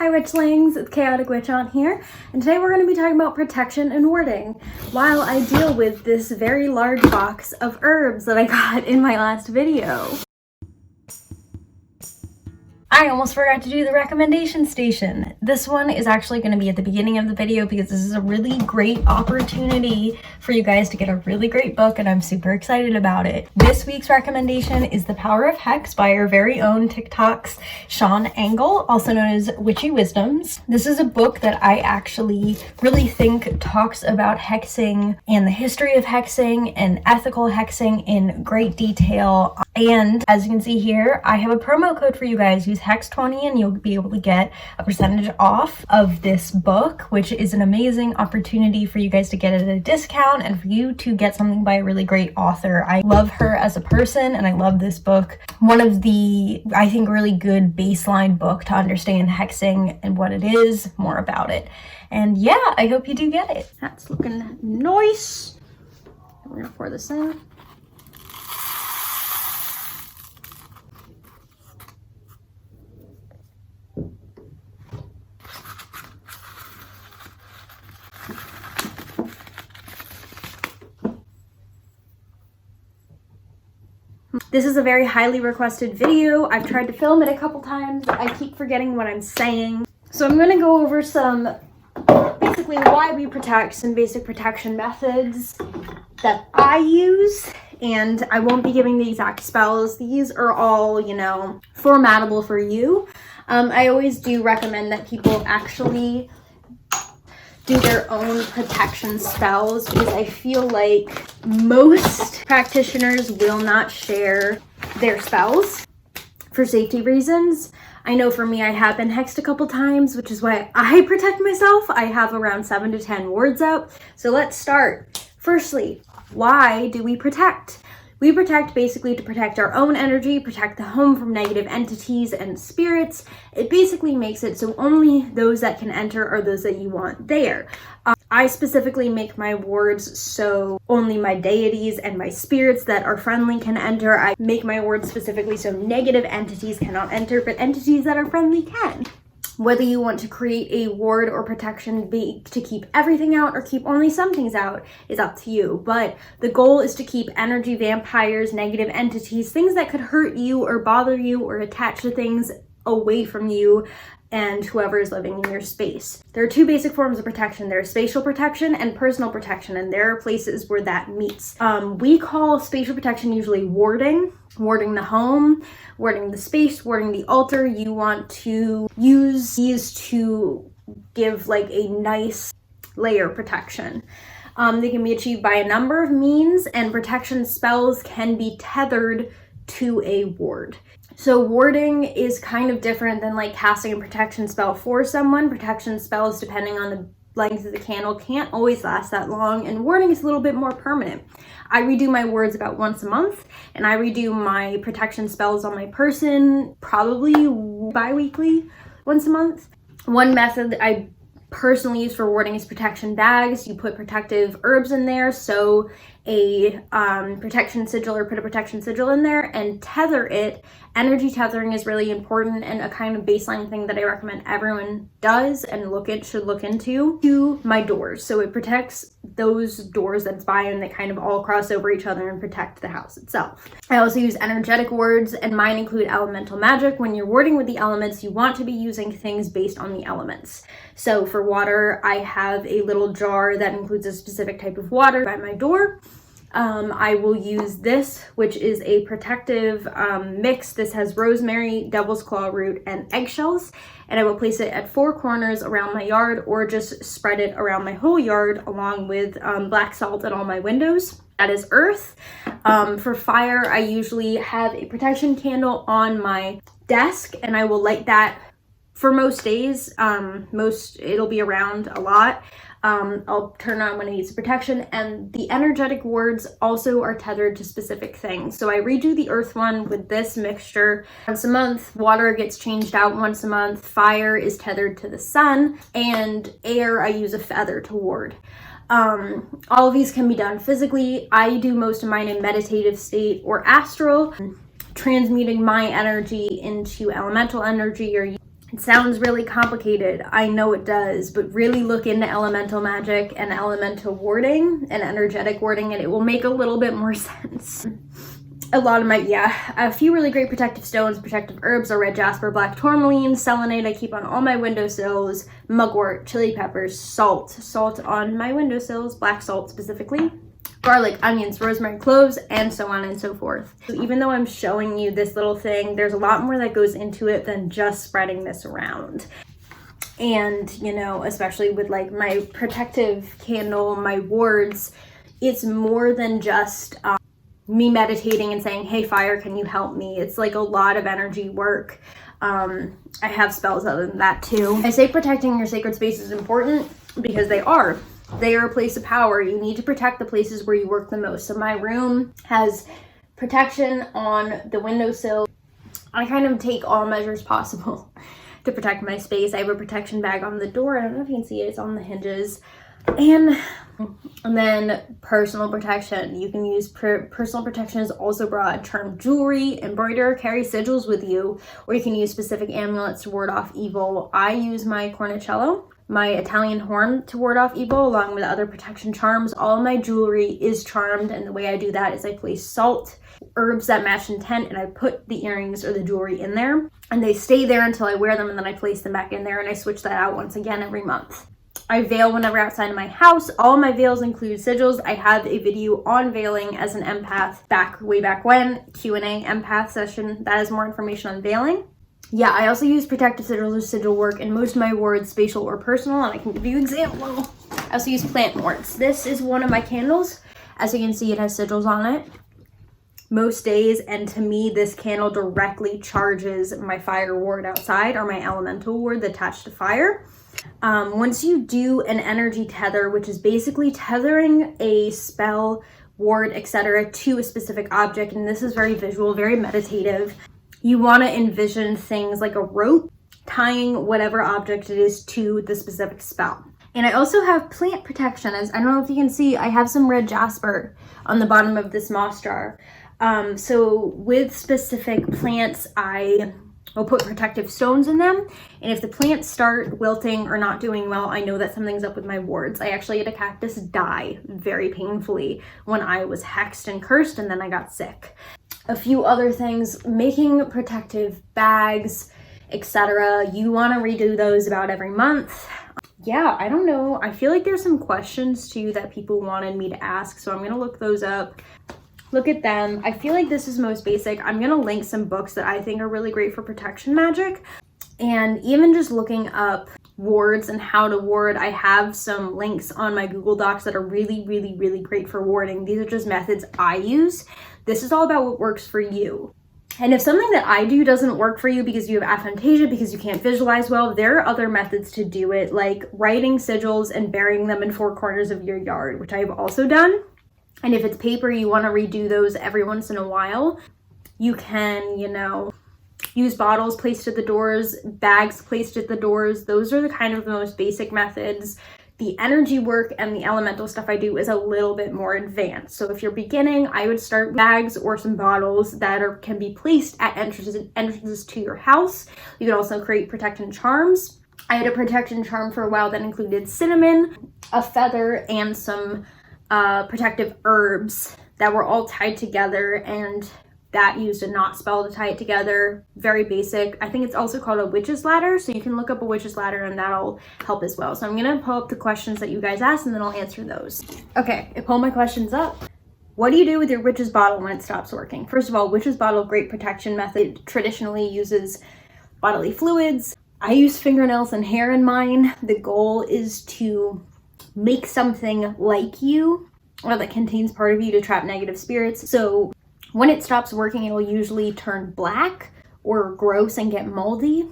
Hi witchlings, it's Chaotic Witch on here, and today we're going to be talking about protection and warding while I deal with this very large box of herbs that I got in my last video. I almost forgot to do the recommendation station. This one is actually going to be at the beginning of the video because this is a really great opportunity for you guys to get a really great book, and I'm super excited about it. This week's recommendation is The Power of Hex by our very own TikTok's Sean Angle, also known as Witchy Wisdoms. This is a book that I actually really think talks about hexing and the history of hexing and ethical hexing in great detail. And as you can see here, I have a promo code for you guys. Use HEX20 and you'll be able to get a percentage off of this book, which is an amazing opportunity for you guys to get it at a discount and for you to get something by a really great author. I love her as a person and I love this book. One of the, I think, really good baseline book to understand hexing and what it is, more about it. And yeah, I hope you do get it. That's looking nice. We're gonna pour this in. This is a very highly requested video. I've tried to film it a couple times. I keep forgetting what I'm saying. So I'm going to go over some, basically why we protect, some basic protection methods that I use. And I won't be giving the exact spells. These are all, you know, formatable for you. I always do recommend that people actually do their own protection spells because I feel like most practitioners will not share their spells for safety reasons. I know for me, I have been hexed a couple times, which is why I protect myself. I have around 7 to 10 wards up. So let's start. Firstly, why do we protect? We protect basically to protect our own energy, protect the home from negative entities and spirits. It basically makes it so only those that can enter are those that you want there. I specifically make my wards so only my deities and my spirits that are friendly can enter. I make my wards specifically so negative entities cannot enter, but entities that are friendly can. Whether you want to create a ward or protection to keep everything out or keep only some things out is up to you. But the goal is to keep energy vampires, negative entities, things that could hurt you or bother you or attach to things away from you and whoever is living in your space. There are two basic forms of protection. There's spatial protection and personal protection, and there are places where that meets. We call spatial protection usually warding the home, warding the space, warding the altar. You want to use these to give like a nice layer protection. They can be achieved by a number of means, and protection spells can be tethered to a ward. So warding is kind of different than like casting a protection spell for someone. Protection spells, depending on the length of the candle, can't always last that long, and warding is a little bit more permanent. I redo my wards about once a month, and I redo my protection spells on my person probably bi-weekly, once a month. One method that I personally use for warding is protection bags. You put protective herbs in there, so a protection sigil or put a protection sigil in there and tether it. Energy tethering is really important and a kind of baseline thing that I recommend everyone does and should look into to my doors. So it protects those doors that's by and they kind of all cross over each other and protect the house itself. I also use energetic wards, and mine include elemental magic. When you're warding with the elements, you want to be using things based on the elements. So for water, I have a little jar that includes a specific type of water by my door. I will use this, which is a protective mix. This has rosemary, devil's claw root, and eggshells, and I will place it at 4 corners around my yard or just spread it around my whole yard along with black salt at all my windows. That is earth. For fire, I usually have a protection candle on my desk, and I will light that for most days. It'll be around a lot. I'll turn on when it needs protection, and the energetic wards also are tethered to specific things. So I redo the earth one with this mixture once a month. Water gets changed out once a month. Fire is tethered to the sun, and air I use a feather to ward. All of these can be done physically. I do most of mine in meditative state or astral, transmuting my energy into elemental energy or It sounds really complicated. I know it does, but really look into elemental magic and elemental warding and energetic warding, and it will make a little bit more sense. A few really great protective stones, protective herbs are red jasper, black tourmaline, selenite I keep on all my windowsills, mugwort, chili peppers, salt on my windowsills, black salt specifically, garlic, onions, rosemary, cloves, and so on and so forth. So even though I'm showing you this little thing, there's a lot more that goes into it than just spreading this around. And, you know, especially with like my protective candle, my wards, it's more than just me meditating and saying, hey, fire, can you help me? It's like a lot of energy work. I have spells other than that too. I say protecting your sacred space is important because they are. They are a place of power. You need to protect the places where you work the most. So my room has protection on the windowsill. I kind of take all measures possible to protect my space. I have a protection bag on the door. I don't know if you can see it. It's on the hinges. And then personal protection. You can use personal protection is also broad. Charm jewelry, embroider, carry sigils with you, or you can use specific amulets to ward off evil. I use my cornicello, my Italian horn, to ward off evil, along with other protection charms. All my jewelry is charmed, and the way I do that is I place salt, herbs that match intent, and I put the earrings or the jewelry in there, and they stay there until I wear them, and then I place them back in there, and I switch that out once again every month. I veil whenever outside of my house. All my veils include sigils. I have a video on veiling as an empath way back when, Q&A empath session. That has more information on veiling. Yeah, I also use protective sigils or sigil work in most of my wards, spatial or personal, and I can give you an example. I also use plant wards. This is one of my candles. As you can see, it has sigils on it most days, and to me, this candle directly charges my fire ward outside, or my elemental ward attached to fire. Once you do an energy tether, which is basically tethering a spell, ward, etc. to a specific object, and this is very visual, very meditative, you want to envision things like a rope tying whatever object it is to the specific spell. And I also have plant protection. As I don't know if you can see, I have some red jasper on the bottom of this moss jar. So with specific plants, I'll put protective stones in them, and if the plants start wilting or not doing well, I know that something's up with my wards. I actually had a cactus die very painfully when I was hexed and cursed, and then I got sick. A few other things, making protective bags, etc. You want to redo those about every month. Yeah, I don't know. I feel like there's some questions too that people wanted me to ask, so I'm going to look those up. Look at them. I feel like this is most basic. I'm going to link some books that I think are really great for protection magic. And even just looking up wards and how to ward, I have some links on my Google Docs that are really, really, really great for warding. These are just methods I use. This is all about what works for you. And if something that I do doesn't work for you because you have aphantasia, because you can't visualize well, there are other methods to do it, like writing sigils and burying them in 4 corners of your yard, which I've also done. And if it's paper, you want to redo those every once in a while. You can, use bottles placed at the doors, bags placed at the doors. Those are the kind of the most basic methods. The energy work and the elemental stuff I do is a little bit more advanced. So if you're beginning, I would start with bags or some bottles that can be placed at entrances to your house. You can also create protection charms. I had a protection charm for a while that included cinnamon, a feather, and some protective herbs that were all tied together, and that used a knot spell to tie it together. Very basic. I think it's also called a witch's ladder, so you can look up a witch's ladder and that'll help as well. So I'm gonna pull up the questions that you guys asked and then I'll answer those. Okay, I pull my questions up. What do you do with your witch's bottle when it stops working? First of all, witch's bottle, great protection method, traditionally uses bodily fluids. I use fingernails and hair in mine. The goal is to make something like you, or that contains part of you, to trap negative spirits. So when it stops working, it will usually turn black or gross and get moldy.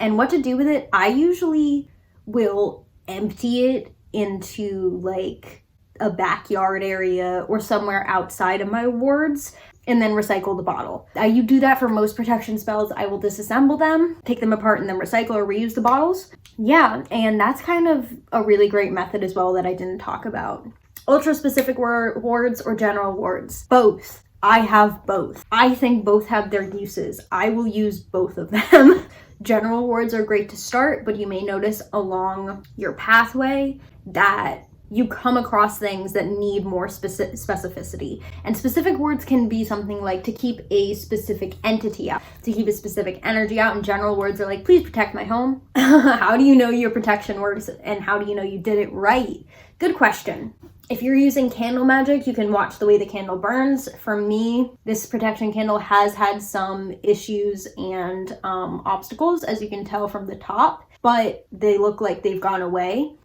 And what to do with it, I usually will empty it into like a backyard area or somewhere outside of my wards, and then recycle the bottle. You do that for most protection spells. I will disassemble them, take them apart, and then recycle or reuse the bottles. Yeah, and that's kind of a really great method as well that I didn't talk about. Ultra specific wards or general wards? Both. I have both. I think both have their uses. I will use both of them. General wards are great to start, but you may notice along your pathway that you come across things that need more specificity. And specific words can be something like to keep a specific entity out, to keep a specific energy out. And general words are like, please protect my home. How do you know your protection works, and how do you know you did it right? Good question. If you're using candle magic, you can watch the way the candle burns. For me, this protection candle has had some issues and obstacles, as you can tell from the top, but they look like they've gone away.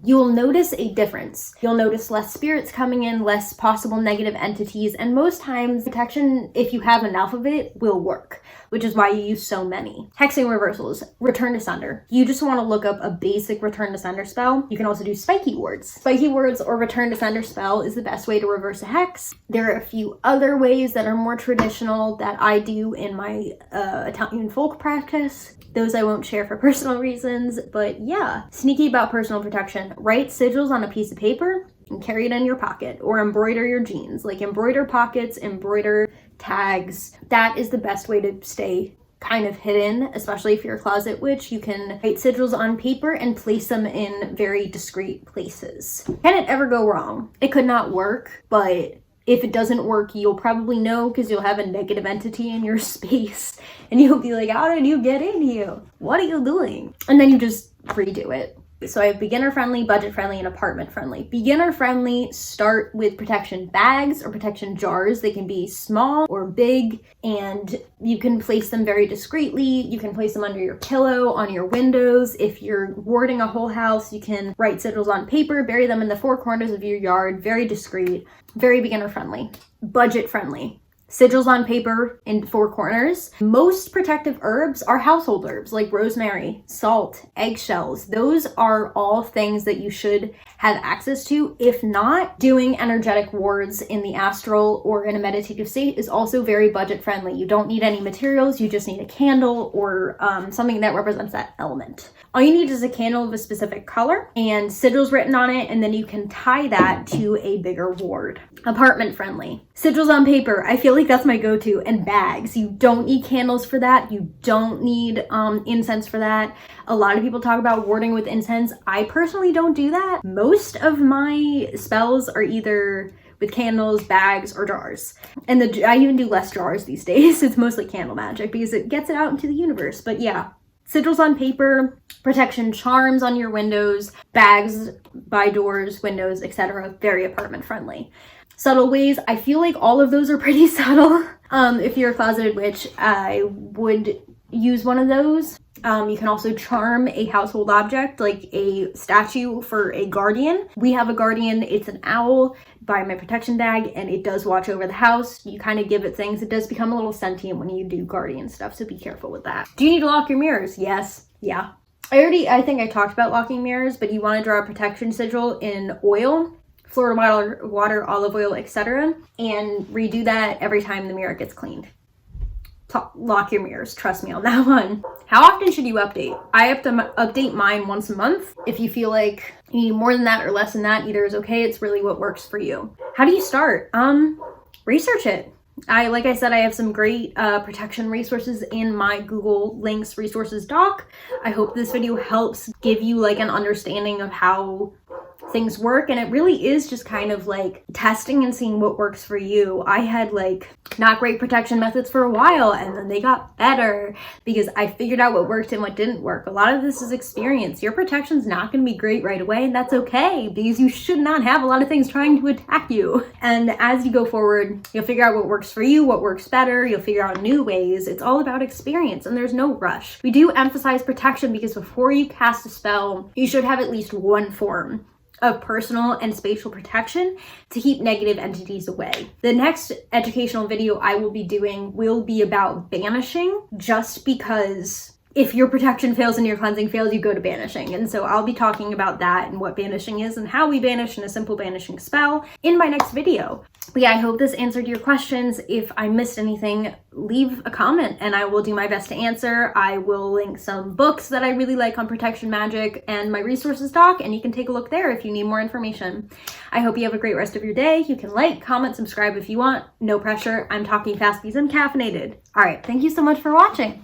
You'll notice a difference. You'll notice less spirits coming in, less possible negative entities, and most times protection, if you have enough of it, will work, which is why you use so many. Hexing reversals, return to sender. You just want to look up a basic return to sender spell. You can also do spiky words. Spiky words or return to sender spell is the best way to reverse a hex. There are a few other ways that are more traditional that I do in my Italian folk practice. Those I won't share for personal reasons, but yeah. Sneaky about personal protection. Write sigils on a piece of paper and carry it in your pocket, or embroider your jeans. Like embroider pockets, embroider tags. That is the best way to stay kind of hidden, especially if you're a closet witch. You can write sigils on paper and place them in very discreet places. Can it ever go wrong? It could not work, but if it doesn't work, you'll probably know because you'll have a negative entity in your space and you'll be like, how did you get in here? What are you doing? And then you just redo it. So I have beginner friendly, budget friendly, and apartment friendly. Beginner friendly, start with protection bags or protection jars. They can be small or big, and you can place them very discreetly. You can place them under your pillow, on your windows. If you're warding a whole house, you can write sigils on paper, bury them in the four corners of your yard, very discreet, very beginner friendly. Budget friendly. Sigils on paper in four corners. Most protective herbs are household herbs like rosemary, salt, eggshells. Those are all things that you should have access to. If not, doing energetic wards in the astral or in a meditative state is also very budget friendly. You don't need any materials. You just need a candle or something that represents that element. All you need is a candle of a specific color and sigils written on it, and then you can tie that to a bigger ward. Apartment friendly. Sigils on paper. I feel like that's my go-to. And bags. You don't need candles for that. You don't need incense for that. A lot of people talk about warding with incense. I personally don't do that. Most of my spells are either with candles, bags, or jars. And I even do less jars these days. It's mostly candle magic because it gets it out into the universe. But yeah. Sigils on paper, protection charms on your windows, bags by doors, windows, etc. Very apartment friendly. Subtle ways, I feel like all of those are pretty subtle. If you're a closeted witch, I would use one of those. You can also charm a household object, like a statue for a guardian. We have a guardian, it's an owl by my protection bag, and it does watch over the house. You kind of give it things. It does become a little sentient when you do guardian stuff, so be careful with that. Do you need to lock your mirrors? Yes. Yeah. I think I talked about locking mirrors, but you want to draw a protection sigil in oil, Florida water, olive oil, etc. and redo that every time the mirror gets cleaned. Lock your mirrors, trust me on that one. How often should you update? I have to update mine once a month. If you feel like you need more than that or less than that, either is okay. It's really what works for you. How do you start? Research it. Like I said, I have some great protection resources in my Google Links resources doc. I hope this video helps give you like an understanding of how things work, and it really is just kind of like testing and seeing what works for you. I had like not great protection methods for a while, and then they got better because I figured out what worked and what didn't work. A lot of this is experience. Your protection's not going to be great right away, and that's okay because you should not have a lot of things trying to attack you. And as you go forward, you'll figure out what works for you, what works better. You'll figure out new ways. It's all about experience, and there's no rush. We do emphasize protection because before you cast a spell, you should have at least one form of personal and spatial protection to keep negative entities away. The next educational video I will be doing will be about banishing, just because if your protection fails and your cleansing fails, you go to banishing. And so I'll be talking about that and what banishing is and how we banish in a simple banishing spell in my next video. But yeah, I hope this answered your questions. If I missed anything, leave a comment and I will do my best to answer. I will link some books that I really like on protection magic and my resources doc, and you can take a look there if you need more information. I hope you have a great rest of your day. You can like, comment, subscribe if you want. No pressure. I'm talking fast because I'm caffeinated. All right, thank you so much for watching.